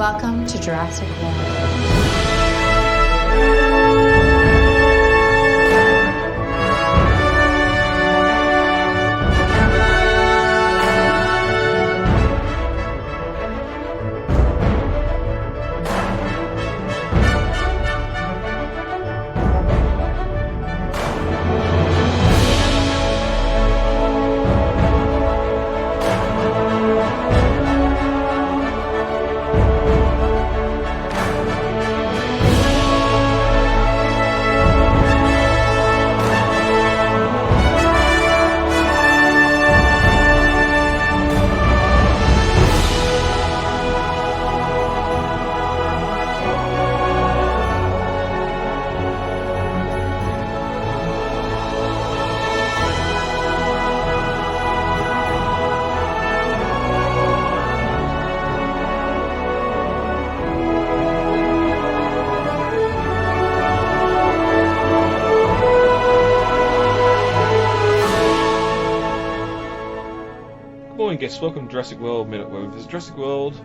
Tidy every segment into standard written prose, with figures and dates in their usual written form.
Welcome to Jurassic World. Welcome to Jurassic World Minute, where we visit Jurassic World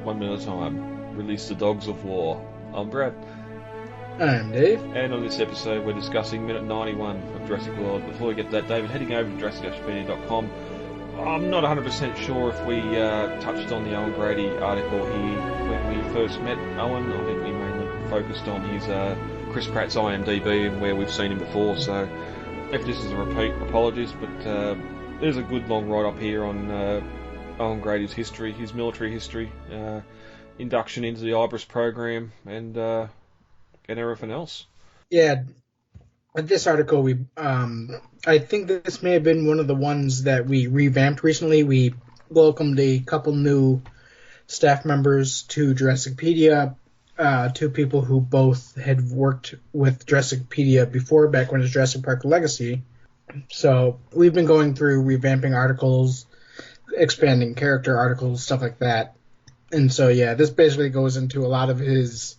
1 minute at a time. Release the dogs of war. I'm Brad. I'm Dave. And on this episode we're discussing minute 91 of Jurassic World. Before we get to that, David, heading over to Jurassic-Pedia.com, I'm not 100% sure if we touched on the Owen Grady article here when we first met Owen. I think we mainly focused on his Chris Pratt's IMDb and where we've seen him before, so if this is a repeat, apologies, but there's a good long write-up here on Owen Grady's history, his military history, induction into the IBRIS program, and everything else. Yeah, this article, I think this may have been one of the ones that we revamped recently. We welcomed a couple new staff members to Jurassicpedia, two people who both had worked with Jurassicpedia before, back when it was Jurassic Park Legacy. So we've been going through revamping articles, expanding character articles, stuff like that. And so, yeah, this basically goes into a lot of his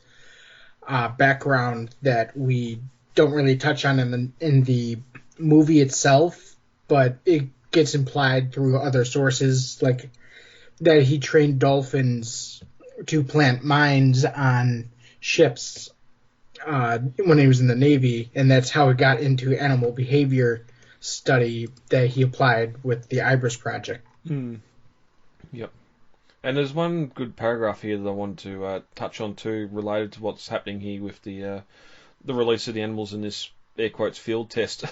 background that we don't really touch on in the movie itself, but it gets implied through other sources, like that he trained dolphins to plant mines on ships when he was in the Navy, and that's how he got into animal behavior study that he applied with the IBRIS project. Yep. And there's one good paragraph here that I want to touch on too, related to what's happening here with the release of the animals in this air quotes field test.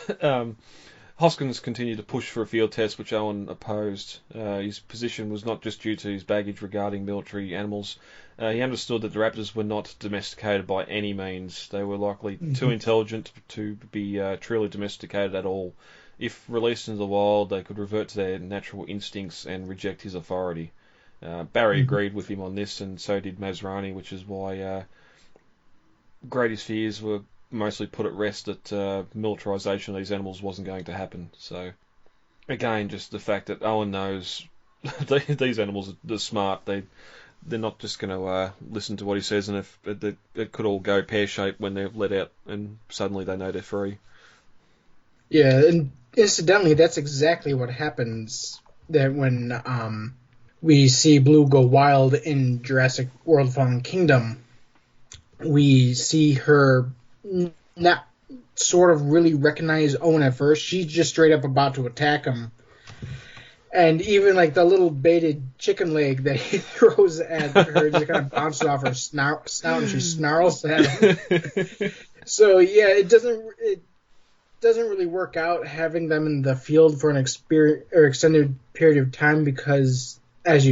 Hoskins continued to push for a field test, which Owen opposed. His position was not just due to his baggage regarding military animals. He understood that the raptors were not domesticated by any means. They were likely too intelligent to be truly domesticated at all. If released into the wild, they could revert to their natural instincts and reject his authority. Barry agreed with him on this, and so did Masrani, which is why Grady's fears were mostly put at rest that militarisation of these animals wasn't going to happen. So, again, just the fact that Owen knows these animals are smart. They're not just going to listen to what he says, and if it could all go pear-shaped when they're let out, and suddenly they know they're free. Yeah, and incidentally, that's exactly what happens that when we see Blue go wild in Jurassic World Fallen Kingdom. We see her not sort of really recognize Owen at first. She's just straight up about to attack him. And even like the little baited chicken leg that he throws at her just kind of bounces off her snout and she snarls at him. So yeah, it doesn't really work out having them in the field for an extended period of time because as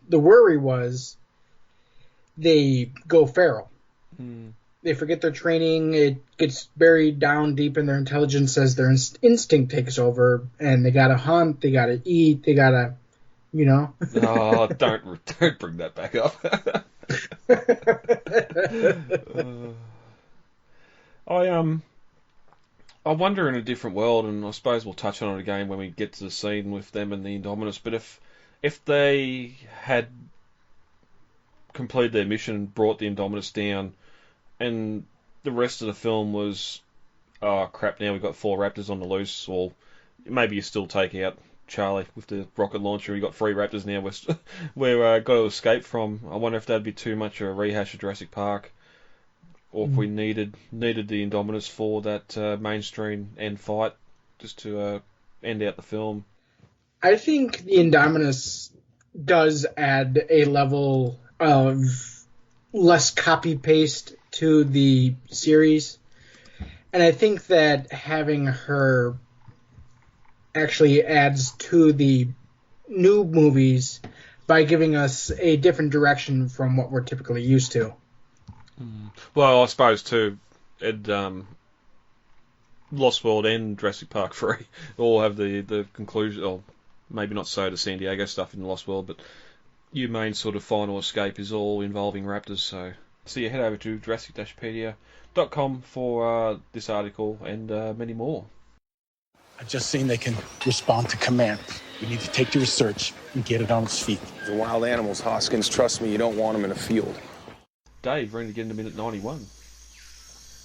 the worry was, they go feral. They forget their training. It gets buried down deep in their intelligence as their instinct takes over, and they gotta hunt, they gotta eat, they gotta, Oh, don't bring that back up. I wonder in a different world, and I suppose we'll touch on it again when we get to the scene with them and the Indominus, but if they had completed their mission, brought the Indominus down, and the rest of the film was, oh crap, now we've got 4 raptors on the loose, or maybe you still take out Charlie with the rocket launcher. We got 3 Raptors now. We're got to escape from. I wonder if that'd be too much of a rehash of Jurassic Park, or if we needed the Indominus for that mainstream end fight, just to end out the film. I think the Indominus does add a level of less copy-paste to the series. And I think that having her actually adds to the new movies by giving us a different direction from what we're typically used to. Well, I suppose, too, Lost World and Jurassic Park 3 all have the conclusion, or maybe not so the San Diego stuff in Lost World, but your main sort of final escape is all involving raptors. So you head over to Jurassic-Pedia.com for this article and many more. I've just seen they can respond to command. We need to take the research and get it on its feet. The wild animals, Hoskins. Trust me, you don't want them in a field. Dave, we're going to get into minute 91.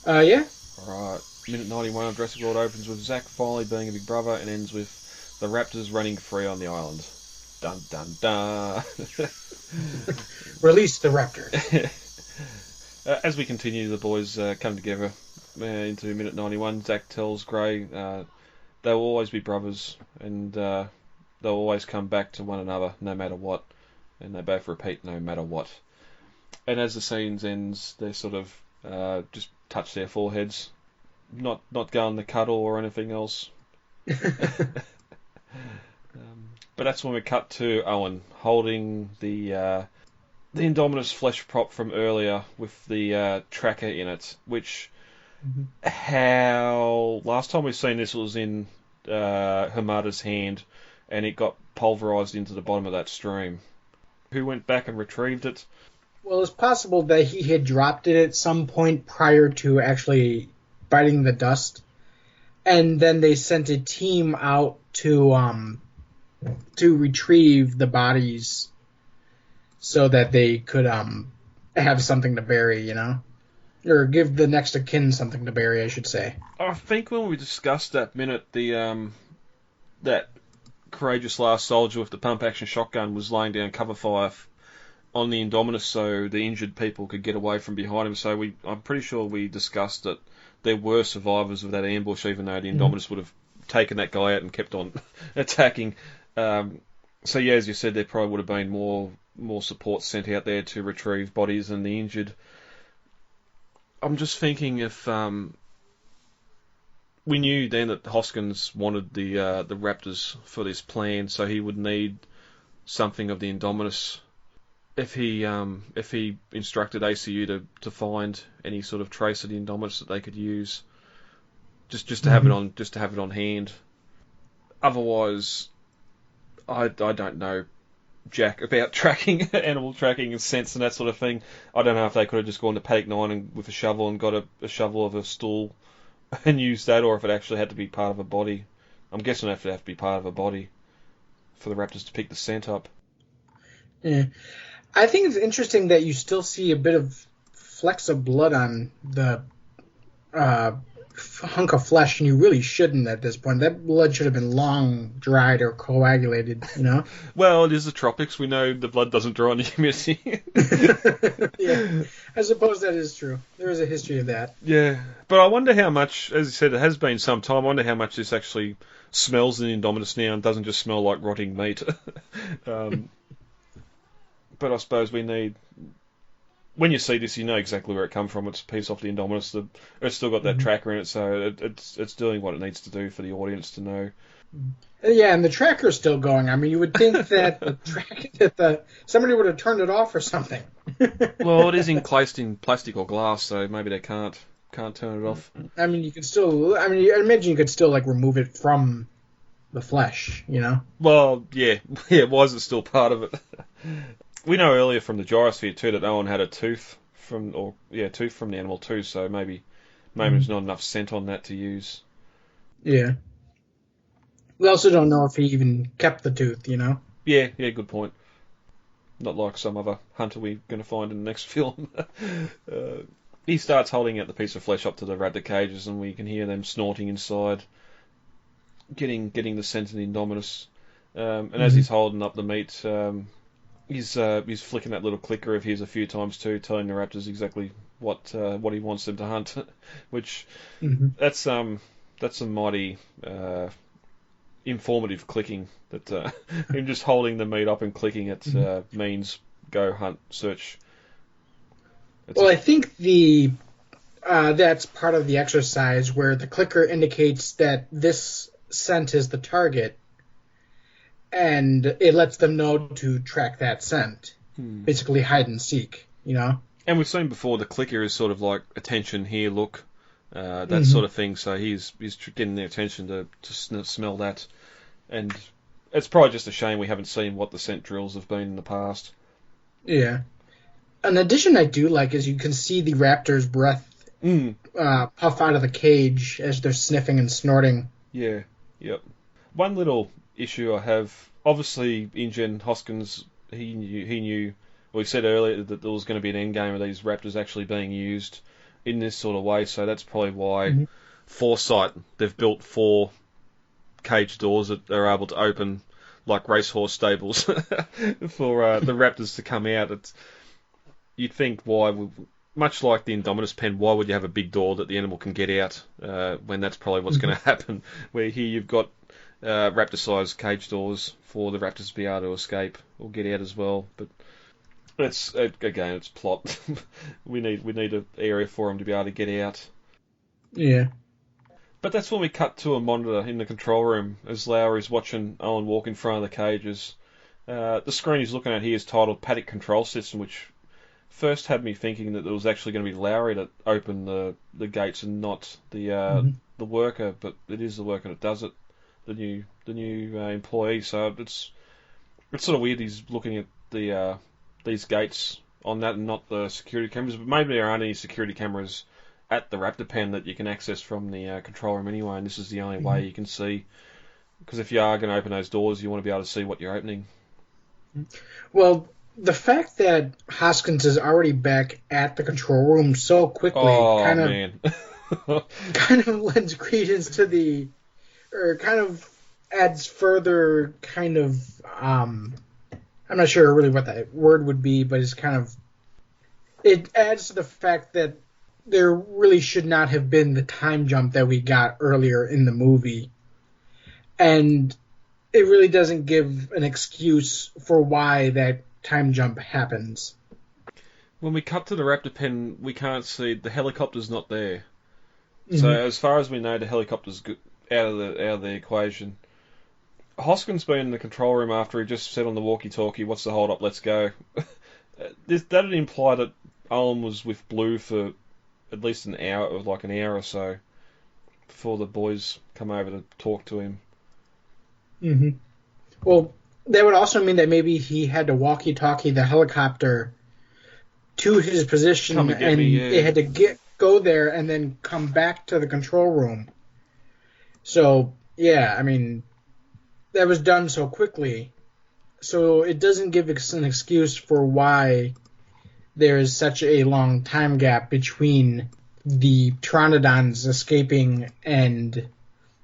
Yeah. Alright, minute 91 of Jurassic World opens with Zach finally being a big brother and ends with the raptors running free on the island. Dun dun dun. Release the raptors. As we continue, the boys come together into minute 91. Zach tells Gray they'll always be brothers and they'll always come back to one another no matter what. And they both repeat, no matter what. And as the scene ends, they sort of just touch their foreheads, not going to cuddle or anything else. But that's when we cut to Owen holding the Indominus flesh prop from earlier with the tracker in it, which how last time we've seen this was in her mother's hand, and it got pulverised into the bottom of that stream. Who went back and retrieved it? Well, it's possible that he had dropped it at some point prior to actually biting the dust, and then they sent a team out to retrieve the bodies so that they could have something to bury, you know, or give the next of kin something to bury, I should say. I think when we discussed that minute, the that courageous last soldier with the pump action shotgun was laying down cover fire on the Indominus so the injured people could get away from behind him. So I'm pretty sure we discussed that there were survivors of that ambush, even though the Indominus would have taken that guy out and kept on attacking. So yeah, as you said, there probably would have been more support sent out there to retrieve bodies and the injured. I'm just thinking if we knew then that Hoskins wanted the Raptors for this plan, so he would need something of the Indominus. If he instructed ACU to find any sort of trace of the Indominus that they could use, just to have it on hand. Otherwise, I don't know jack about tracking, animal tracking and scents and that sort of thing. I don't know if they could have just gone to Paddock 9 with a shovel and got a shovel of a stool and used that, or if it actually had to be part of a body. I'm guessing it would have to be part of a body for the Raptors to pick the scent up. Yeah. I think it's interesting that you still see a bit of flecks of blood on the hunk of flesh, and you really shouldn't at this point. That blood should have been long dried or coagulated, you know? Well, it is the tropics. We know the blood doesn't draw on the humidity. Yeah, I suppose that is true. There is a history of that. Yeah, but I wonder how much, as you said, it has been some time, I wonder how much this actually smells in Indominus now and doesn't just smell like rotting meat. But I suppose we need... When you see this, you know exactly where it come from. It's a piece off the Indominus. It's still got that tracker in it, so it's doing what it needs to do for the audience to know. Yeah, and the tracker's still going. I mean, you would think that somebody would have turned it off or something. Well, it is encased in plastic or glass, so maybe they can't turn it off. I mean, you could still... I mean, I imagine you could still, like, remove it from the flesh, you know? Well, yeah. Why is it still part of it? We know earlier from the gyrosphere too that Owen had a tooth from the animal too, so maybe there's not enough scent on that to use. Yeah. We also don't know if he even kept the tooth, you know? Yeah, good point. Not like some other hunter we're going to find in the next film. He starts holding out the piece of flesh up to the raptor cages, and we can hear them snorting inside, getting the scent of the Indominus. And as he's holding up the meat, he's flicking that little clicker of his a few times too, telling the Raptors exactly what he wants them to hunt. Which that's some mighty informative clicking. That him just holding the meat up and clicking it means go hunt, search. I think that's part of the exercise where the clicker indicates that this scent is the target, and it lets them know to track that scent. Basically hide and seek, And we've seen before the clicker is sort of like attention here, look, that sort of thing. So he's getting their attention to smell that, and it's probably just a shame we haven't seen what the scent drills have been in the past. Yeah. An addition I do like is you can see the raptor's breath puff out of the cage as they're sniffing and snorting. Yeah, yep. One little issue I have, obviously, InGen Hoskins, he knew, well, he said earlier that there was going to be an end game of these raptors actually being used in this sort of way, so that's probably why foresight, they've built 4 cage doors that they're able to open like racehorse stables for the raptors to come out. You'd think much like the Indominus pen, why would you have a big door that the animal can get out when that's probably what's going to happen? Where here you've got raptor-sized cage doors for the raptors to be able to escape or get out as well. But it's plot. we need an area for them to be able to get out. Yeah. But that's when we cut to a monitor in the control room as Lowry's watching Owen walk in front of the cages. The screen he's looking at here is titled Paddock Control System, which first had me thinking that it was actually going to be Lowry that opened the gates and not the worker, but it is the worker that does it, the new employee. So it's sort of weird he's looking at these gates on that and not the security cameras. But maybe there aren't any security cameras at the Raptor pen that you can access from the control room anyway, and this is the only way you can see. Because if you are going to open those doors, you want to be able to see what you're opening. Well, the fact that Hoskins is already back at the control room so quickly kind of lends credence to kind of adds further kind of, I'm not sure really what that word would be, but it adds to the fact that there really should not have been the time jump that we got earlier in the movie. And it really doesn't give an excuse for why that time jump happens. When we cut to the Raptor pen, we can't see the helicopter's not there. So as far as we know, the helicopter's out of the equation. Hoskins been in the control room after he just said on the walkie-talkie, "What's the hold up? Let's go." That would imply that Owen was with Blue for at least an hour or so before the boys come over to talk to him. Well, that would also mean that maybe he had to walkie-talkie the helicopter to his position, and they had to go there and then come back to the control room. So, yeah, I mean, that was done so quickly. So it doesn't give us an excuse for why there is such a long time gap between the Pteranodons escaping and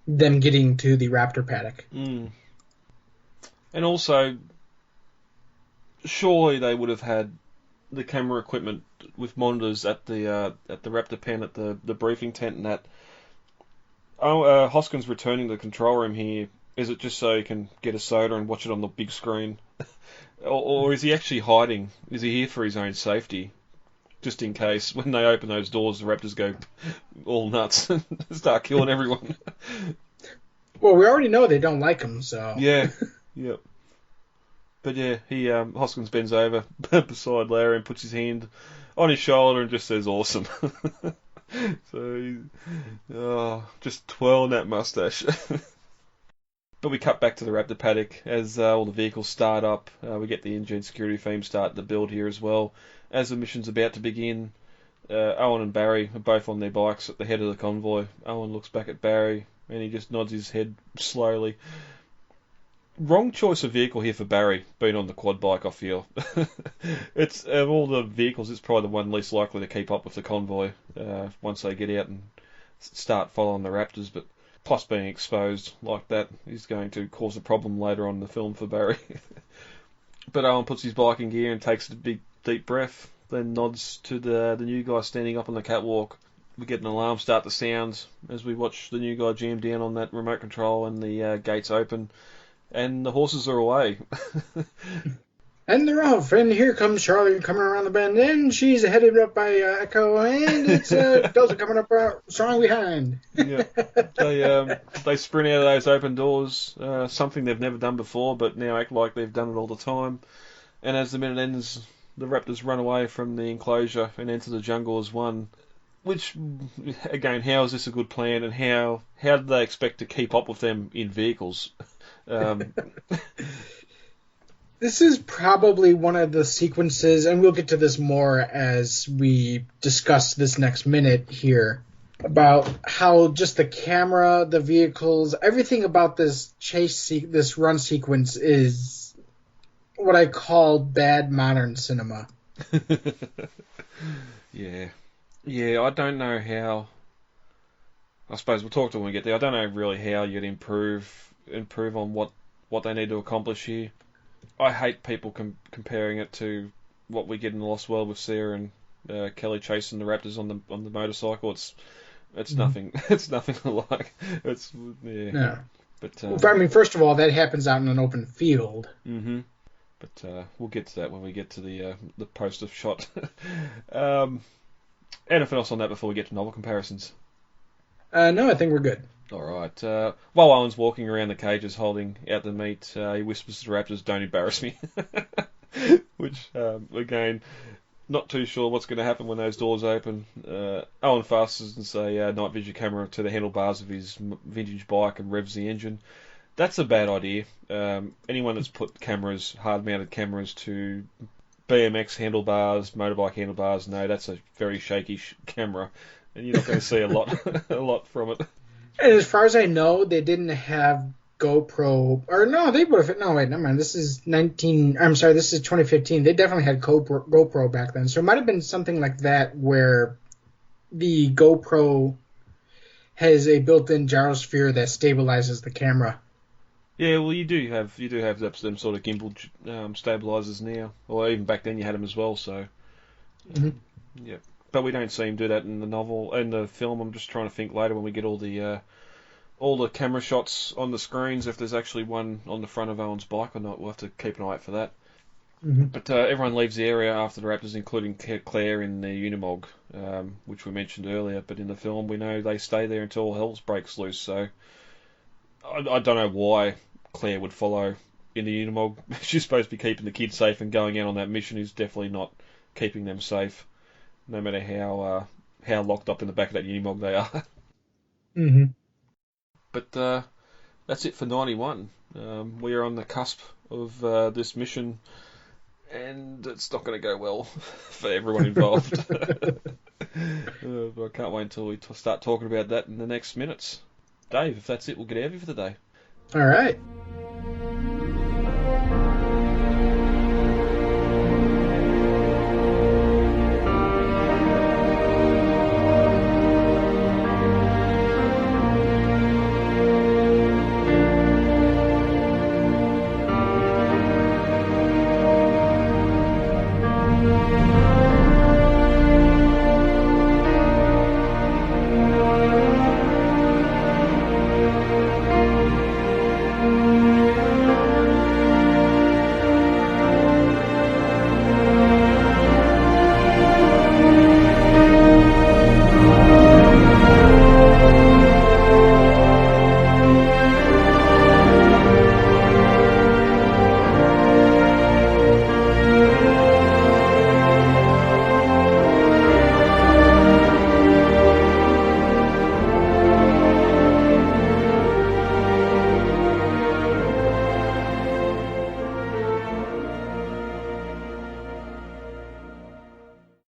them getting to the raptor paddock. And also, surely they would have had the camera equipment with monitors at the raptor pen at the briefing tent and that. Hoskins returning to the control room here. Is it just so he can get a soda and watch it on the big screen? Or is he actually hiding? Is he here for his own safety? Just in case, when they open those doors, the raptors go all nuts and start killing everyone. Well, we already know they don't like him, so... Yeah, yep. But yeah, Hoskins bends over beside Larry and puts his hand on his shoulder and just says, "Awesome." So he's just twirling that mustache. But we cut back to the Raptor paddock as all the vehicles start up. We get the InGen security theme start to build here as well. As the mission's about to begin, Owen and Barry are both on their bikes at the head of the convoy. Owen looks back at Barry and he just nods his head slowly. Wrong choice of vehicle here for Barry, being on the quad bike, I feel. It's of all the vehicles, it's probably the one least likely to keep up with the convoy once they get out and start following the Raptors. But plus being exposed like that is going to cause a problem later on in the film for Barry. But Owen puts his bike in gear and takes a big deep breath, then nods to the new guy standing up on the catwalk. We get an alarm start to sound as we watch the new guy jam down on that remote control, and the gates open, and the horses are away. And they're off, and here comes Charlie coming around the bend, and she's headed up by Echo, and it's Delta coming up strong behind. Yeah, they sprint out of those open doors, something they've never done before, but now act like they've done it all the time. And as the minute ends, the Raptors run away from the enclosure and enter the jungle as one. Which, again, how is this a good plan, and how do they expect to keep up with them in vehicles? This is probably one of the sequences, and we'll get to this more as we discuss this next minute here, about how just the camera, the vehicles, everything about this this run sequence is what I call bad modern cinema. Yeah, I don't know how. I suppose we'll talk to when we get there. I don't know really how you'd improve on what they need to accomplish here. I hate people comparing it to what we get in the Lost World with Sarah and Kelly chasing the Raptors on the motorcycle. It's nothing. It's nothing alike. It's yeah. No. But I mean, first of all, that happens out in an open field. Mm-hmm. But we'll get to that when we get to the poster shot. Anything else on that before we get to novel comparisons? No, I think we're good. All right. While Owen's walking around the cages holding out the meat, he whispers to the Raptors, "Don't embarrass me." Which, again, not too sure what's going to happen when those doors open. Owen fastens a night vision camera to the handlebars of his vintage bike and revs the engine. That's a bad idea. Anyone that's put hard-mounted cameras to BMX handlebars, motorbike handlebars, no, that's a very shaky camera, and you're not going to see a lot from it. And as far as I know, they didn't have GoPro, or no, they would have. No, wait, never mind. This is 2015. They definitely had GoPro back then, so it might have been something like that where the GoPro has a built-in gyrosphere that stabilizes the camera. Yeah, well, you do have them sort of gimbal stabilizers now, or even back then you had them as well. So, yeah, but we don't see him do that in the novel and the film. I'm just trying to think later when we get all the camera shots on the screens if there's actually one on the front of Owen's bike or not. We'll have to keep an eye out for that. Mm-hmm. But everyone leaves the area after the Raptors, including Claire in the Unimog, which we mentioned earlier. But in the film, we know they stay there until all hell breaks loose. So I don't know why Claire would follow in the Unimog. She's supposed to be keeping the kids safe, and going out on that mission is definitely not keeping them safe, no matter how locked up in the back of that Unimog they are. Mm-hmm. But that's it for 91. We are on the cusp of this mission, and it's not going to go well for everyone involved. But I can't wait until we start talking about that in the next minutes. Dave, if that's it, we'll get out of here for the day. All right.